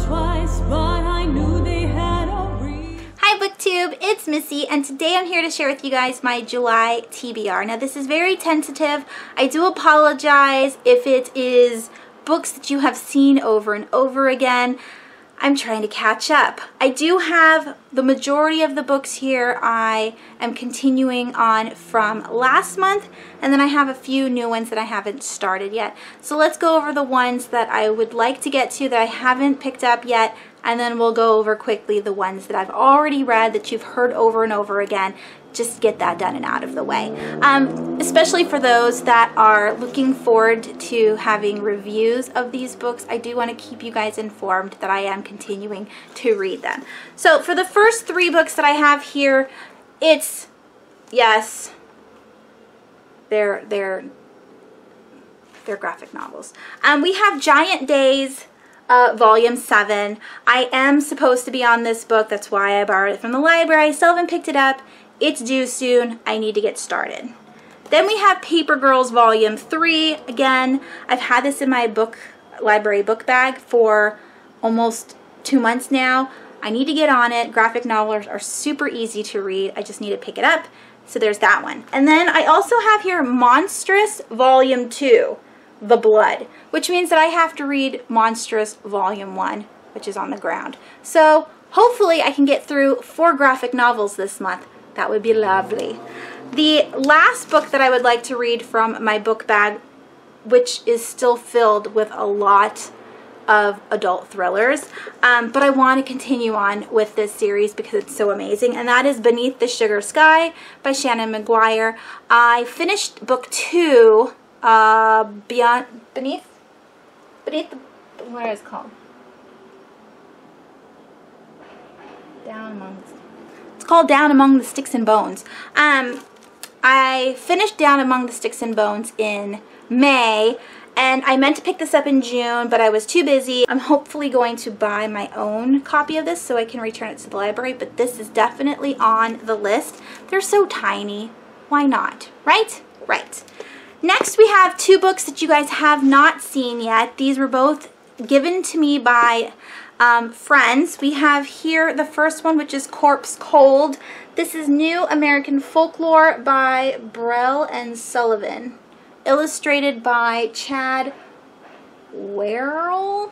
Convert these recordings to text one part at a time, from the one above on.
twice, but I knew they had a reason. Hi BookTube, it's Missy, and today I'm here to share with you guys my July TBR. Now this is very tentative. I do apologize if it is books that you have seen over and over again. I'm trying to catch up. I do have the majority of the books here I am continuing on from last month, and then I have a few new ones that I haven't started yet. So let's go over the ones that I would like to get to that I haven't picked up yet, and then we'll go over quickly the ones that I've already read that you've heard over and over again. Just get that done and out of the way. Especially for those that are looking forward to having reviews of these books, I do want to keep you guys informed that I am continuing to read them. So for the first three books that I have here, it's, yes, they're graphic novels. We have Giant Days, Volume 7. I am supposed to be on this book. That's why I borrowed it from the library. I still haven't picked it up. It's due soon. I need to get started. Then we have Paper Girls Volume 3. Again, I've had this in my library book bag for almost 2 months now. I need to get on it. Graphic novels are super easy to read. I just need to pick it up. So there's that one. And then I also have here Monstrous Volume 2, The Blood, which means that I have to read Monstrous Volume 1, which is on the ground. So hopefully I can get through 4 graphic novels this month. That would be lovely. The last book that I would like to read from my book bag, which is still filled with a lot of adult thrillers, but I want to continue on with this series because it's so amazing, and that is Beneath the Sugar Sky by Shannon McGuire. I finished book 2, Beneath the, what is it called? It's called Down Among the Sticks and Bones. I finished Down Among the Sticks and Bones in May, and I meant to pick this up in June, but I was too busy. I'm hopefully going to buy my own copy of this so I can return it to the library, but this is definitely on the list. They're so tiny. Why not? Right? Right. Next, we have 2 books that you guys have not seen yet. These were both given to me by friends. We have here the first one, which is Corpse Cold. This is New American Folklore by Brell and Sullivan. Illustrated by Chad Werrell?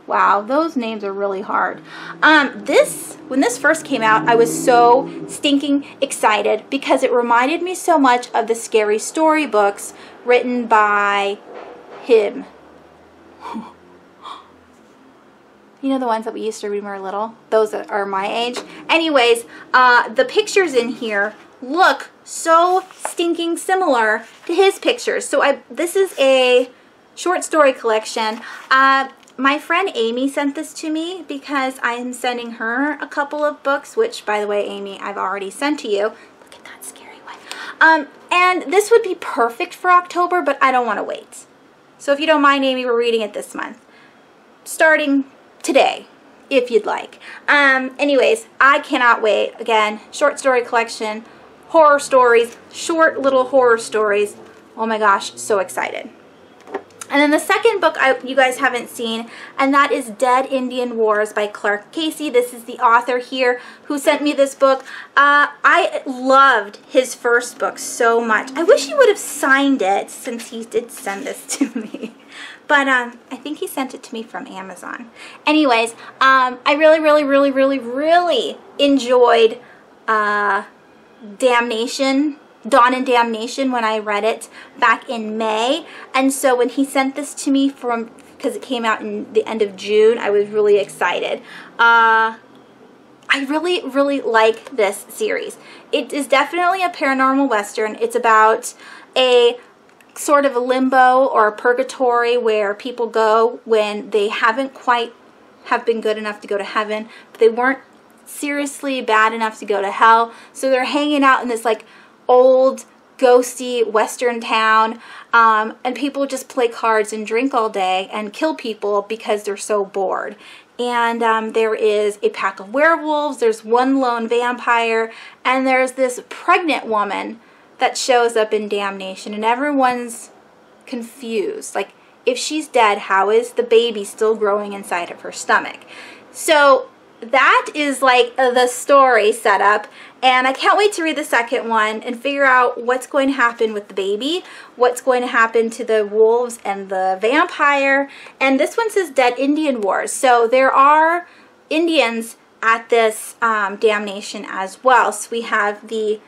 Wow, those names are really hard. When this first came out, I was so stinking excited because it reminded me so much of the Scary Story books written by him. You know, the ones that we used to read when we were little? Those that are my age. Anyways, the pictures in here look so stinking similar to his pictures. So this is a short story collection. My friend Amy sent this to me because I am sending her a couple of books, which, by the way, Amy, I've already sent to you. Look at that scary one. And this would be perfect for October, but I don't want to wait. So if you don't mind, Amy, we're reading it this month, starting today, if you'd like. Anyways, I cannot wait. Again, short story collection, horror stories, short little horror stories. Oh my gosh, so excited. And then the second book you guys haven't seen, and that is Dead Indian Wars by Clark Casey. This is the author here who sent me this book. I loved his first book so much. I wish he would have signed it since he did send this to me. But I think he sent it to me from Amazon. Anyways, I really enjoyed Dawn and Damnation when I read it back in May. And so when he sent this to me because it came out in the end of June, I was really excited. I really like this series. It is definitely a paranormal western. It's about a sort of a limbo or a purgatory where people go when they haven't quite have been good enough to go to heaven, but they weren't seriously bad enough to go to hell. So they're hanging out in this like old ghosty western town, and people just play cards and drink all day and kill people because they're so bored. And there is a pack of werewolves, there's one lone vampire, and there's this pregnant woman that shows up in Damnation, and everyone's confused. Like, if she's dead, how is the baby still growing inside of her stomach? So that is like the story setup, and I can't wait to read the second one and figure out what's going to happen with the baby, what's going to happen to the wolves and the vampire. And this one says Dead Indian Wars, so there are Indians at this damnation as well. So we have the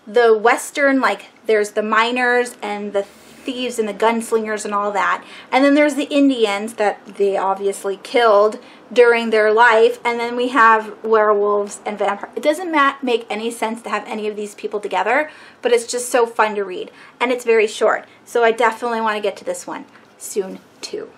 Western, like there's the miners and the thieves and the gunslingers and all that, and then there's the Indians that they obviously killed during their life, and then we have werewolves and vampires. It doesn't make any sense to have any of these people together, but it's just so fun to read, and it's very short, so I definitely want to get to this one soon too.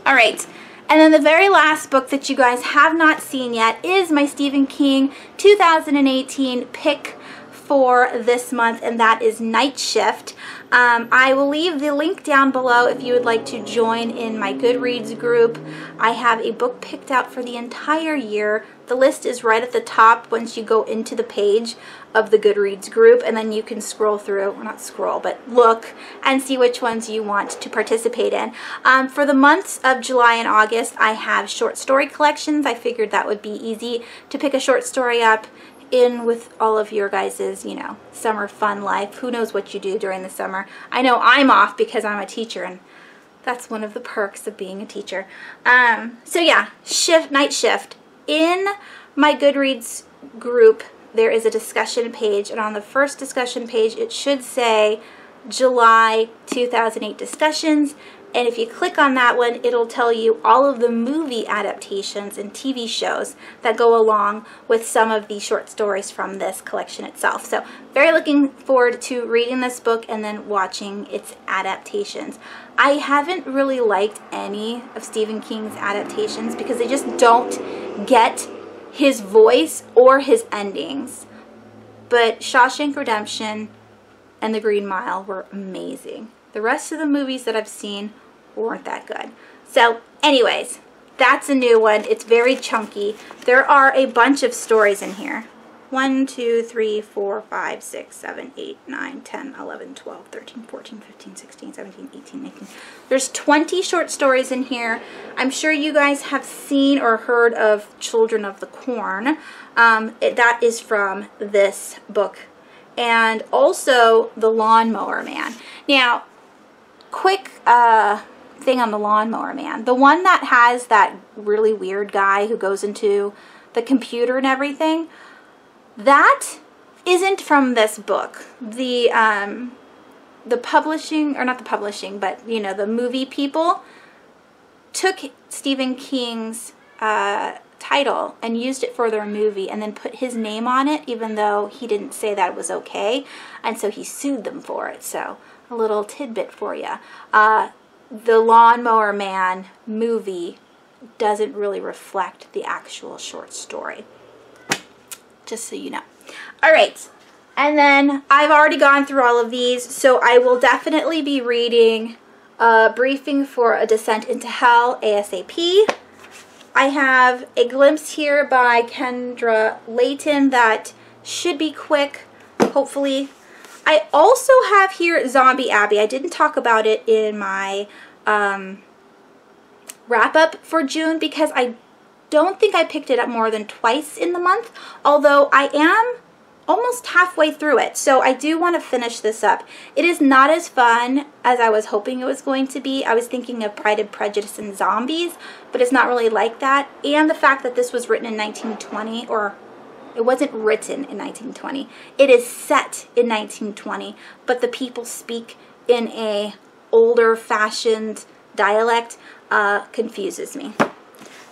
All right, and then the very last book that you guys have not seen yet is my Stephen King 2018 pick for this month, and that is Night Shift. I will leave the link down below if you would like to join in my Goodreads group. I have a book picked out for the entire year. The list is right at the top once you go into the page of the Goodreads group, and then you can scroll through, or not scroll, but look and see which ones you want to participate in. For the months of July and August, I have short story collections. I figured that would be easy to pick a short story up in with all of your guys's, you know, summer fun life. Who knows what you do during the summer? I know I'm off because I'm a teacher, and that's one of the perks of being a teacher. So yeah, Night Shift. In my Goodreads group, there is a discussion page, and on the first discussion page, it should say July 2008 discussions. And if you click on that one, it'll tell you all of the movie adaptations and TV shows that go along with some of the short stories from this collection itself. So very looking forward to reading this book and then watching its adaptations. I haven't really liked any of Stephen King's adaptations because they just don't get his voice or his endings. But Shawshank Redemption and The Green Mile were amazing. The rest of the movies that I've seen weren't that good. So anyways, that's a new one. It's very chunky. There are a bunch of stories in here. 1, 2, 3, 4, 5, 6, 7, 8, 9, 10, 11, 12, 13, 14, 15, 16, 17, 18, 19. There's 20 short stories in here. I'm sure you guys have seen or heard of Children of the Corn. That is from this book. And also The Lawnmower Man. Now, quick thing on The Lawnmower Man. The one that has that really weird guy who goes into the computer and everything, that isn't from this book. The publishing, or not the publishing, but you know, the movie people took Stephen King's title and used it for their movie and then put his name on it, even though he didn't say that it was okay, and so he sued them for it. So a little tidbit for you. The Lawnmower Man movie doesn't really reflect the actual short story. Just so you know. Alright, and then I've already gone through all of these, so I will definitely be reading Briefing for a Descent into Hell ASAP. I have a glimpse here by Kendra Layton that should be quick, hopefully. I also have here Zombie Abbey. I didn't talk about it in my wrap-up for June because I don't think I picked it up more than twice in the month, although I am almost halfway through it, so I do want to finish this up. It is not as fun as I was hoping it was going to be. I was thinking of Pride and Prejudice and Zombies, but it's not really like that. And the fact that this was written in 1920, or it wasn't written in 1920. It is set in 1920, but the people speak in a older fashioned dialect, confuses me.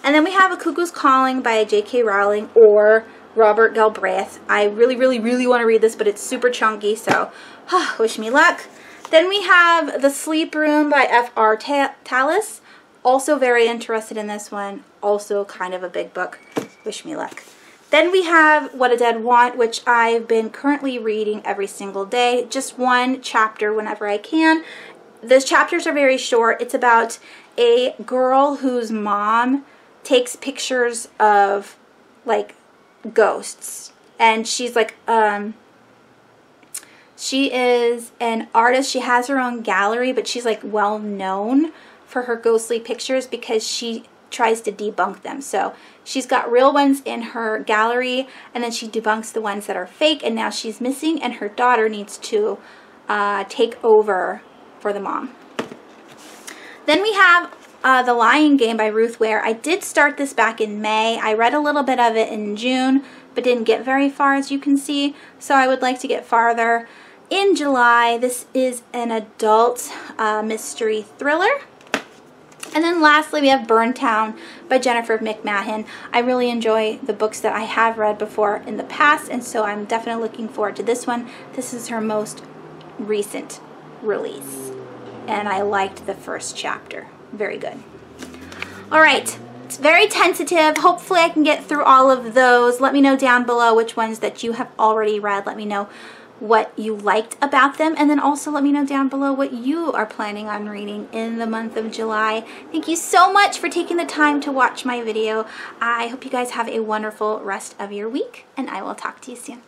And then we have A Cuckoo's Calling by J.K. Rowling or Robert Galbraith. I really want to read this, but it's super chunky, so wish me luck. Then we have The Sleep Room by F.R. Tallis. Also very interested in this one. Also kind of a big book. Wish me luck. Then we have What a Dead Want, which I've been currently reading every single day. Just one chapter whenever I can. Those chapters are very short. It's about a girl whose mom takes pictures of, like, ghosts. And she's like, She is an artist. She has her own gallery, but she's like well known for her ghostly pictures because she tries to debunk them. So she's got real ones in her gallery, and then she debunks the ones that are fake, and now she's missing, and her daughter needs to take over for the mom. Then we have The Lying Game by Ruth Ware. I did start this back in May. I read a little bit of it in June, but didn't get very far, as you can see, so I would like to get farther in July. This is an adult mystery thriller. And then lastly, we have Burntown by Jennifer McMahon. I really enjoy the books that I have read before in the past, and so I'm definitely looking forward to this one. This is her most recent release, and I liked the first chapter. Very good. All right, it's very tentative. Hopefully I can get through all of those. Let me know down below which ones that you have already read. Let me know what you liked about them, and then also let me know down below what you are planning on reading in the month of July. Thank you so much for taking the time to watch my video. I hope you guys have a wonderful rest of your week, and I will talk to you soon.